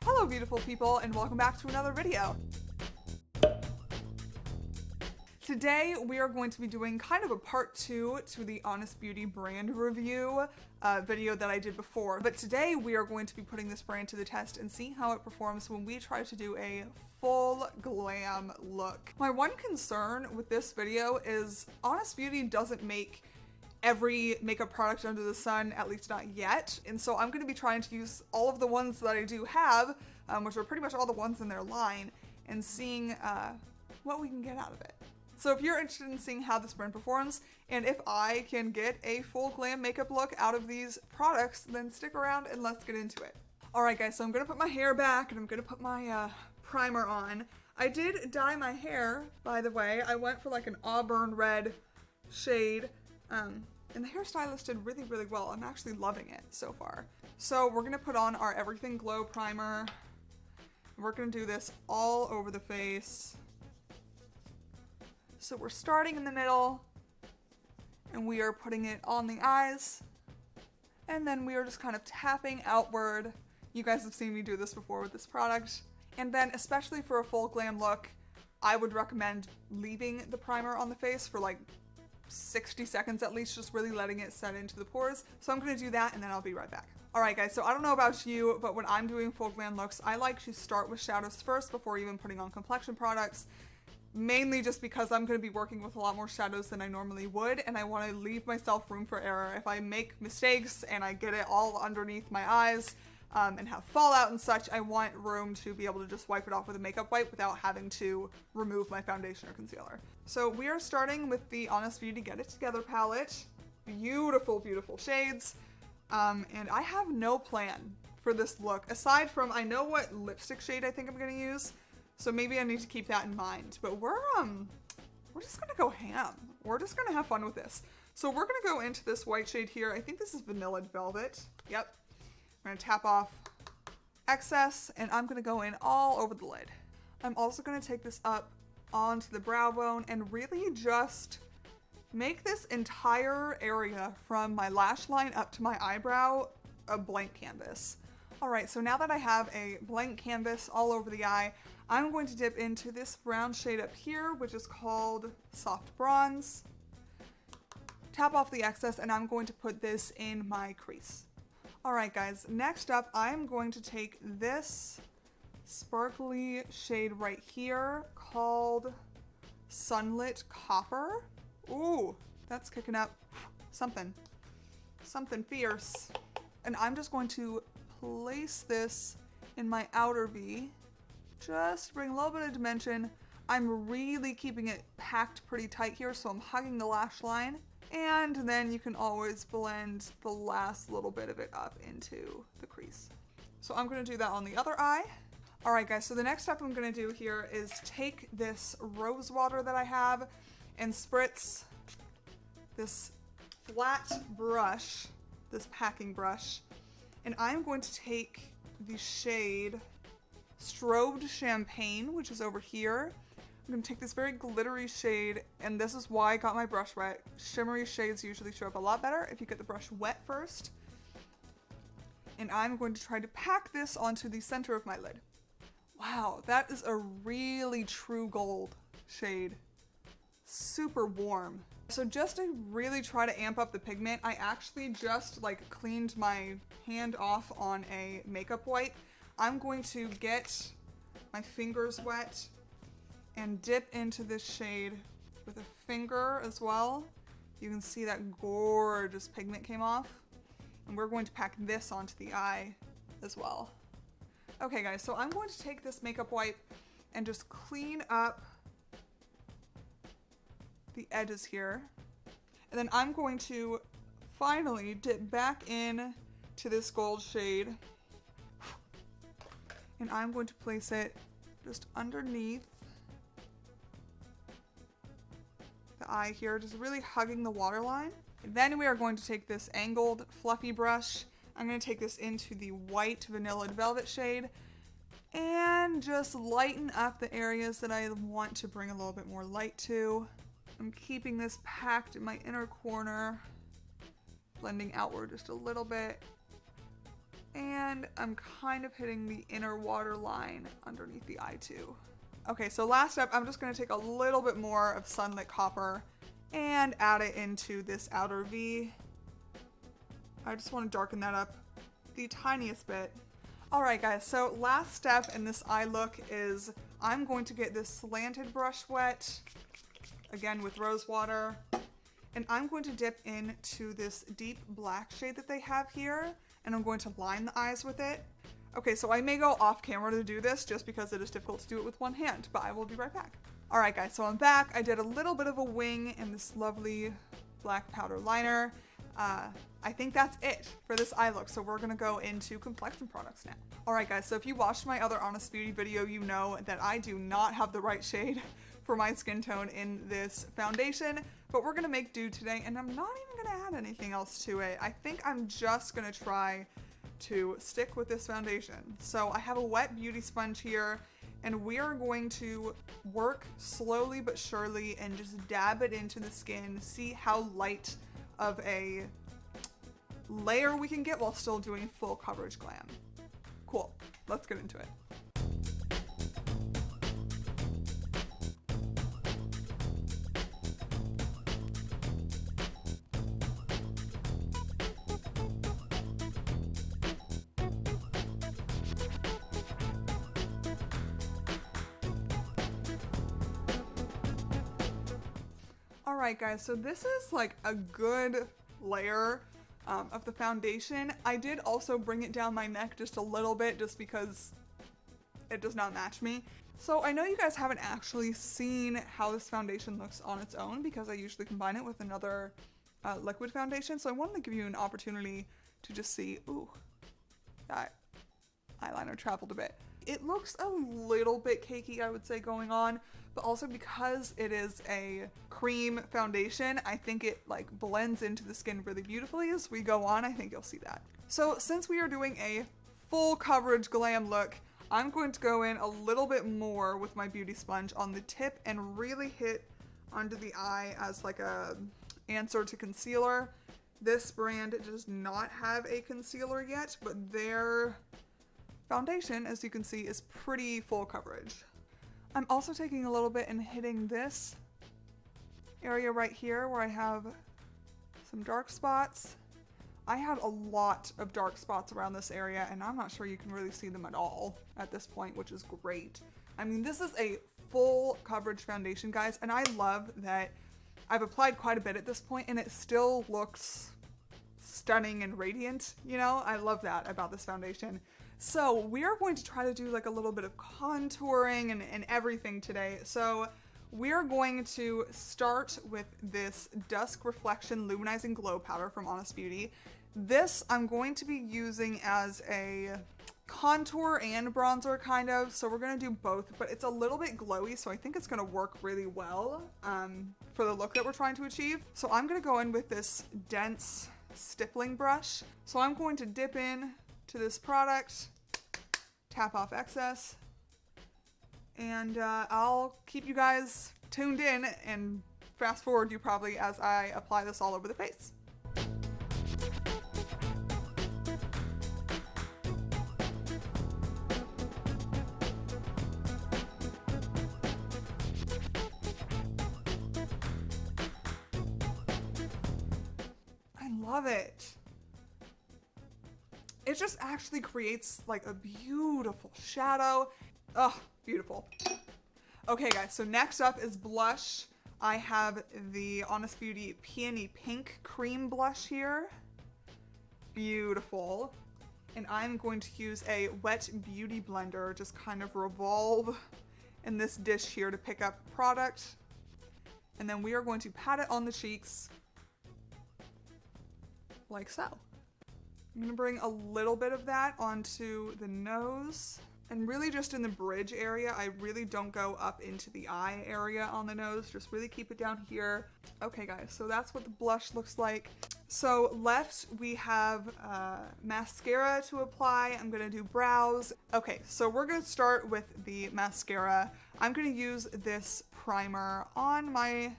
Hello beautiful people and welcome back to another video. Today we are going to be doing kind of a part 2 to the Honest Beauty brand review video that I did before. But today we are going to be putting this brand to the test and see how it performs when we try to do a full glam look. My one concern with this video is Honest Beauty doesn't make every makeup product under the sun, at least not yet. And so I'm gonna be trying to use all of the ones that I do have, which are pretty much all the ones in their line, and seeing what we can get out of it. So if you're interested in seeing how this brand performs, and if I can get a full glam makeup look out of these products, then stick around and let's get into it. All right guys, so I'm gonna put my hair back and I'm gonna put my primer on. I did dye my hair, by the way. I went for like an auburn red shade. And the hairstylist did really, really well. I'm actually loving it so far. So we're gonna put on our Everything Glow primer. We're gonna do this all over the face. So we're starting in the middle and we are putting it on the eyes. And then we are just kind of tapping outward. You guys have seen me do this before with this product. And then especially for a full glam look, I would recommend leaving the primer on the face for like 60 seconds at least, just really letting it set into the pores. So I'm gonna do that and then I'll be right back. All right guys, so I don't know about you, but when I'm doing full glam looks, I like to start with shadows first before even putting on complexion products, mainly just because I'm gonna be working with a lot more shadows than I normally would, and I wanna leave myself room for error. If I make mistakes and I get it all underneath my eyes, and have fallout and such, I want room to be able to just wipe it off with a makeup wipe without having to remove my foundation or concealer. So we are starting with the Honest Beauty Get It Together palette. Beautiful, beautiful shades. And I have no plan for this look, aside from I know what lipstick shade I think I'm gonna use, so maybe I need to keep that in mind. But we're just gonna go ham. We're just gonna have fun with this. So we're gonna go into this white shade here. I think this is Vanilla Velvet. Yep. I'm gonna tap off excess and I'm gonna go in all over the lid. I'm also gonna take this up onto the brow bone and really just make this entire area from my lash line up to my eyebrow a blank canvas. All right, so now that I have a blank canvas all over the eye, I'm going to dip into this brown shade up here, which is called Soft Bronze. Tap off the excess and I'm going to put this in my crease. All right guys, next up, I'm going to take this sparkly shade right here called Sunlit Copper. Ooh, that's kicking up something fierce. And I'm just going to place this in my outer V, just bring a little bit of dimension. I'm really keeping it packed pretty tight here, so I'm hugging the lash line. And then you can always blend the last little bit of it up into the crease. So I'm gonna do that on the other eye. All right guys, so the next step I'm gonna do here is take this rose water that I have and spritz this flat brush, this packing brush, and I'm going to take the shade Strobed Champagne, which is over here. I'm gonna take this very glittery shade, and this is why I got my brush wet. Shimmery shades usually show up a lot better if you get the brush wet first. And I'm going to try to pack this onto the center of my lid. Wow, that is a really true gold shade. Super warm. So just to really try to amp up the pigment, I actually just like cleaned my hand off on a makeup wipe. I'm going to get my fingers wet and dip into this shade with a finger as well. You can see that gorgeous pigment came off. And we're going to pack this onto the eye as well. Okay guys, so I'm going to take this makeup wipe and just clean up the edges here. And then I'm going to finally dip back in to this gold shade. And I'm going to place it just underneath the eye here, just really hugging the waterline. And then we are going to take this angled fluffy brush. I'm going to take this into the white Vanilla Velvet shade and just lighten up the areas that I want to bring a little bit more light to. I'm keeping this packed in my inner corner, blending outward just a little bit. And I'm kind of hitting the inner waterline underneath the eye too. Okay, so last step, I'm just gonna take a little bit more of Sunlit Copper and add it into this outer V. I just wanna darken that up the tiniest bit. All right guys, so last step in this eye look is I'm going to get this slanted brush wet, again with rose water, and I'm going to dip into this deep black shade that they have here, and I'm going to line the eyes with it. Okay, so I may go off camera to do this just because it is difficult to do it with one hand, but I will be right back. All right guys, so I'm back. I did a little bit of a wing in this lovely black powder liner. I think that's it for this eye look, so we're gonna go into complexion products now. All right guys, so if you watched my other Honest Beauty video, you know that I do not have the right shade for my skin tone in this foundation, but we're gonna make do today, and I'm not even gonna add anything else to it. I think I'm just gonna try to stick with this foundation. So I have a wet beauty sponge here, and we are going to work slowly but surely and just dab it into the skin, see how light of a layer we can get while still doing full coverage glam. Cool, let's get into it. Alright guys, so this is like a good layer of the foundation. I did also bring it down my neck just a little bit just because it does not match me. So I know you guys haven't actually seen how this foundation looks on its own because I usually combine it with another liquid foundation. So I wanted to give you an opportunity to just see, ooh, that eyeliner traveled a bit. It looks a little bit cakey, I would say, going on, but also because it is a cream foundation, I think it like blends into the skin really beautifully as we go on. I think you'll see that. So since we are doing a full coverage glam look, I'm going to go in a little bit more with my beauty sponge on the tip and really hit under the eye as like a answer to concealer. This brand does not have a concealer yet, but their foundation, as you can see, is pretty full coverage. I'm also taking a little bit and hitting this area right here where I have some dark spots. I had a lot of dark spots around this area, and I'm not sure you can really see them at all at this point, which is great. I mean, this is a full coverage foundation, guys, and I love that I've applied quite a bit at this point, and it still looks stunning and radiant, you know? I love that about this foundation. So we are going to try to do like a little bit of contouring and everything today. So we are going to start with this Dusk Reflection Luminizing Glow Powder from Honest Beauty. This I'm going to be using as a contour and bronzer kind of. So we're going to do both, but it's a little bit glowy, so I think it's going to work really well for the look that we're trying to achieve. So I'm going to go in with this dense stippling brush. So I'm going to dip in to this product, tap off excess, and I'll keep you guys tuned in and fast forward you probably as I apply this all over the face. I love it. It just actually creates like a beautiful shadow. Oh, beautiful. Okay guys, so next up is blush. I have the Honest Beauty Peony Pink Cream Blush here. Beautiful. And I'm going to use a wet beauty blender, just kind of revolve in this dish here to pick up product. And then we are going to pat it on the cheeks like so. I'm gonna bring a little bit of that onto the nose and really just in the bridge area. I really don't go up into the eye area on the nose, just really keep it down here. Okay guys, so that's what the blush looks like. So left we have mascara to apply. I'm gonna do brows. Okay, so we're gonna start with the mascara. I'm gonna use this primer on my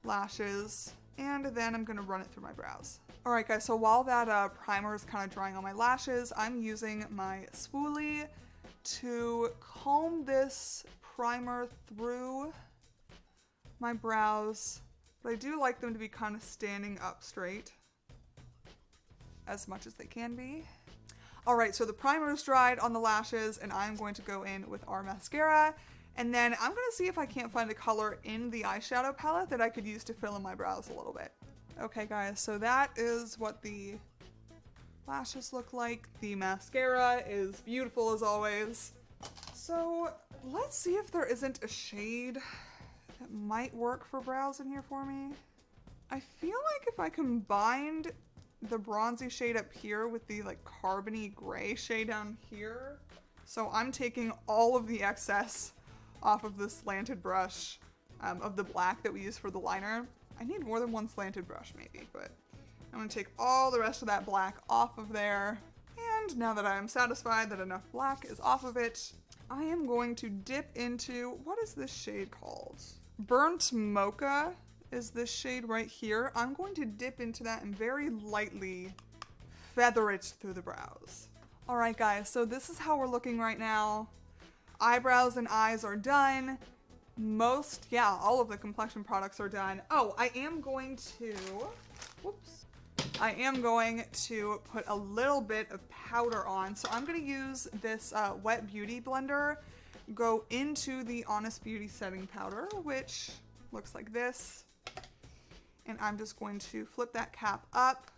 lashes and then I'm gonna run it through my brows. Alright guys, so while that primer is kind of drying on my lashes, I'm using my spoolie to comb this primer through my brows. But I do like them to be kind of standing up straight as much as they can be. Alright, so the primer is dried on the lashes and I'm going to go in with our mascara. And then I'm going to see if I can't find a color in the eyeshadow palette that I could use to fill in my brows a little bit. Okay guys, so that is what the lashes look like. The mascara is beautiful as always. So let's see if there isn't a shade that might work for brows in here for me. I feel like if I combined the bronzy shade up here with the like carbony gray shade down here. So I'm taking all of the excess off of this slanted brush of the black that we use for the liner. I need more than one slanted brush maybe, but I'm gonna take all the rest of that black off of there. And now that I am satisfied that enough black is off of it, I am going to dip into, what is this shade called? Burnt Mocha is this shade right here. I'm going to dip into that and very lightly feather it through the brows. All right guys, so this is how we're looking right now. Eyebrows and eyes are done. All of the complexion products are done. Oh, I am going to put a little bit of powder on. So I'm going to use this Wet Beauty blender, go into the Honest Beauty setting powder, which looks like this. And I'm just going to flip that cap up,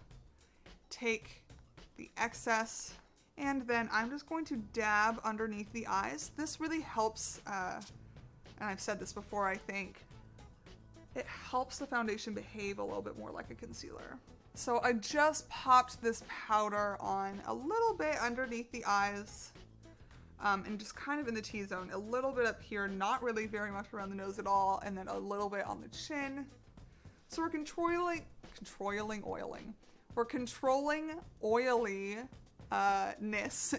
take the excess, and then I'm just going to dab underneath the eyes. This really helps, and I've said this before, I think, it helps the foundation behave a little bit more like a concealer. So I just popped this powder on a little bit underneath the eyes, and just kind of in the T-zone, a little bit up here, not really very much around the nose at all, and then a little bit on the chin. So we're controlling oiling. We're controlling oiliness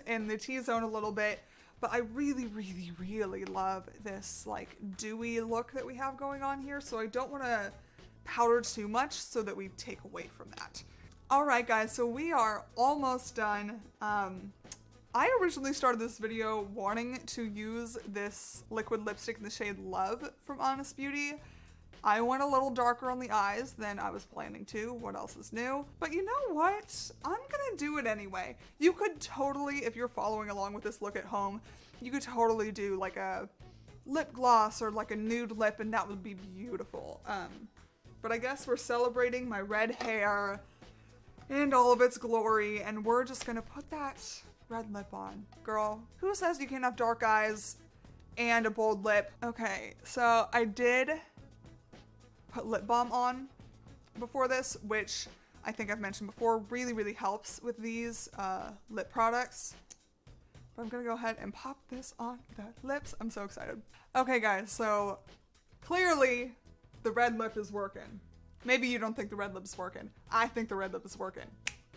in the T-zone a little bit, but I really, really, really love this like dewy look that we have going on here. So I don't want to powder too much so that we take away from that. All right, guys, so we are almost done. I originally started this video wanting to use this liquid lipstick in the shade Love from Honest Beauty. I went a little darker on the eyes than I was planning to. What else is new? But you know what? I'm gonna do it anyway. You could totally, if you're following along with this look at home, you could totally do like a lip gloss or like a nude lip and that would be beautiful. But I guess we're celebrating my red hair and all of its glory, and we're just gonna put that red lip on. Girl, who says you can't have dark eyes and a bold lip? Okay, so I did put lip balm on before this, which I think I've mentioned before really, really helps with these lip products. But I'm gonna go ahead and pop this on the lips. I'm so excited. Okay guys, so clearly the red lip is working. Maybe you don't think the red lip is working. I think the red lip is working.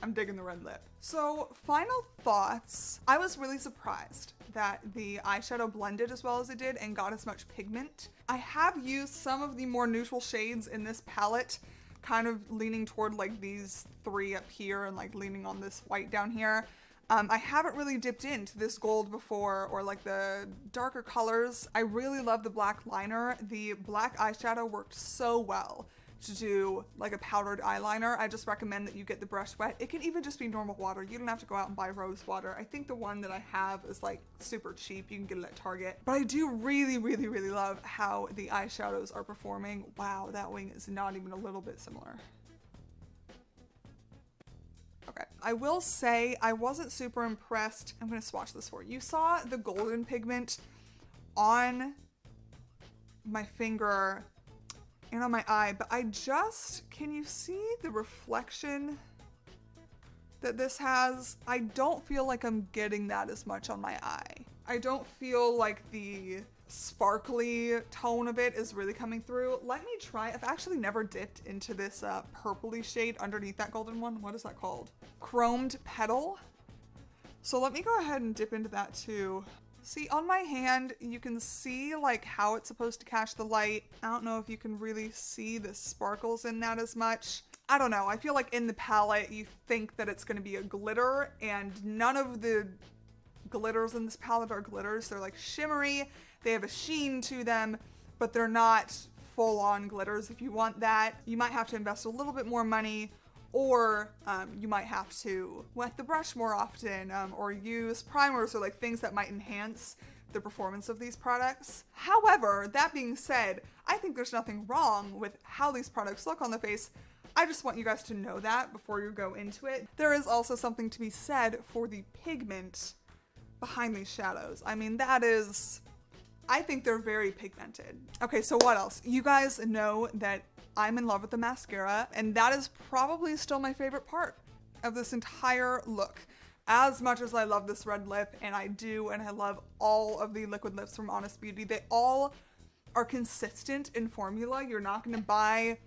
I'm digging the red lip. So final thoughts. I was really surprised that the eyeshadow blended as well as it did and got as much pigment. I have used some of the more neutral shades in this palette, kind of leaning toward like these three up here and like leaning on this white down here. I haven't really dipped into this gold before or like the darker colors. I really love the black liner. The black eyeshadow worked so well to do like a powdered eyeliner. I just recommend that you get the brush wet. It can even just be normal water. You don't have to go out and buy rose water. I think the one that I have is like super cheap. You can get it at Target. But I do really, really, really love how the eyeshadows are performing. Wow, that wing is not even a little bit similar. Okay, I will say I wasn't super impressed. I'm gonna swatch this for you. You saw the golden pigment on my finger and on my eye, but can you see the reflection that this has? I don't feel like I'm getting that as much on my eye. I don't feel like the sparkly tone of it is really coming through. Let me try. I've actually never dipped into this purpley shade underneath that golden one. What is that called? Chromed Petal. So let me go ahead and dip into that too. See, on my hand, you can see like how it's supposed to catch the light. I don't know if you can really see the sparkles in that as much. I don't know, I feel like in the palette you think that it's going to be a glitter, and none of the glitters in this palette are glitters. They're like shimmery, they have a sheen to them, but they're not full-on glitters. If you want that, you might have to invest a little bit more money, or you might have to wet the brush more often, or use primers or like things that might enhance the performance of these products. However, that being said, I think there's nothing wrong with how these products look on the face. I just want you guys to know that before you go into it. There is also something to be said for the pigment behind these shadows. I mean, I think they're very pigmented. Okay, so what else? You guys know that I'm in love with the mascara, and that is probably still my favorite part of this entire look. As much as I love this red lip, and I love all of the liquid lips from Honest Beauty, they all are consistent in formula. You're not gonna buy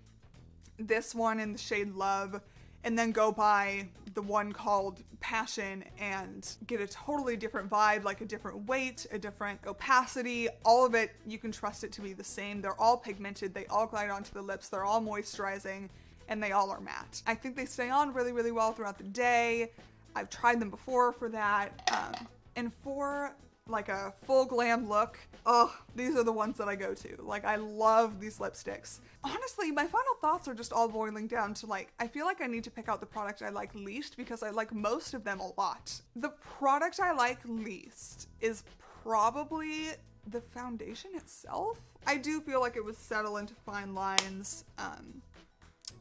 this one in the shade Love and then go buy the one called Passion and get a totally different vibe, like a different weight, a different opacity. All of it, you can trust it to be the same. They're all pigmented, they all glide onto the lips, they're all moisturizing, and they all are matte. I think they stay on really, really well throughout the day. I've tried them before for that. And for like a full glam look, oh, these are the ones that I go to. Like, I love these lipsticks. Honestly, my final thoughts are just all boiling down to like, I feel like I need to pick out the product I like least because I like most of them a lot. The product I like least is probably the foundation itself. I do feel like it would settle into fine lines.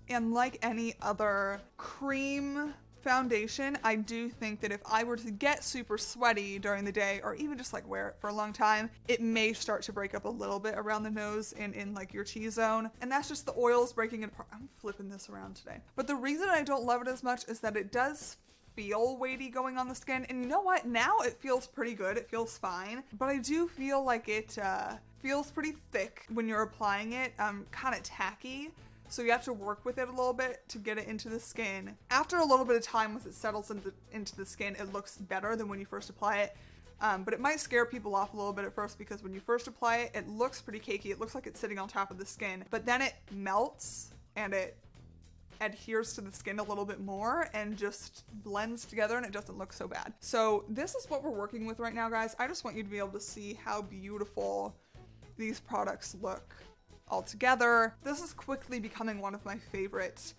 And like any other cream foundation, I do think that if I were to get super sweaty during the day, or even just like wear it for a long time, it may start to break up a little bit around the nose and in like your T-zone. And that's just the oils breaking it apart. I'm flipping this around today. But the reason I don't love it as much is that it does feel weighty going on the skin. And you know what? Now it feels pretty good. It feels fine. But I do feel like it feels pretty thick when you're applying it, kind of tacky. So you have to work with it a little bit to get it into the skin. After a little bit of time, once it settles into the skin, it looks better than when you first apply it. But it might scare people off a little bit at first because when you first apply it, it looks pretty cakey. It looks like it's sitting on top of the skin, but then it melts and it adheres to the skin a little bit more and just blends together, and it doesn't look so bad. So this is what we're working with right now, guys. I just want you to be able to see how beautiful these products look all together. This is quickly becoming one of my favorite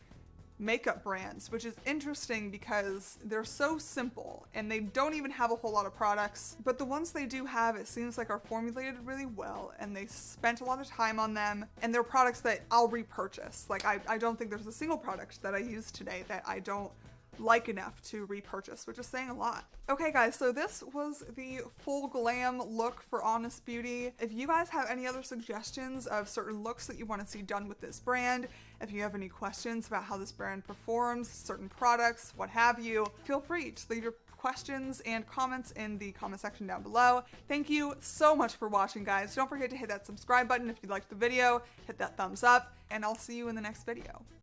makeup brands, which is interesting because they're so simple and they don't even have a whole lot of products, but the ones they do have, it seems like, are formulated really well, and they spent a lot of time on them, and they're products that I'll repurchase. Like, I don't think there's a single product that I used today that I don't like enough to repurchase, which is saying a lot. Okay guys, so this was the full glam look for Honest Beauty. If you guys have any other suggestions of certain looks that you want to see done with this brand, if you have any questions about how this brand performs, certain products, what have you, feel free to leave your questions and comments in the comment section down below. Thank you so much for watching, guys. Don't forget to hit that subscribe button if you liked the video, hit that thumbs up, and I'll see you in the next video.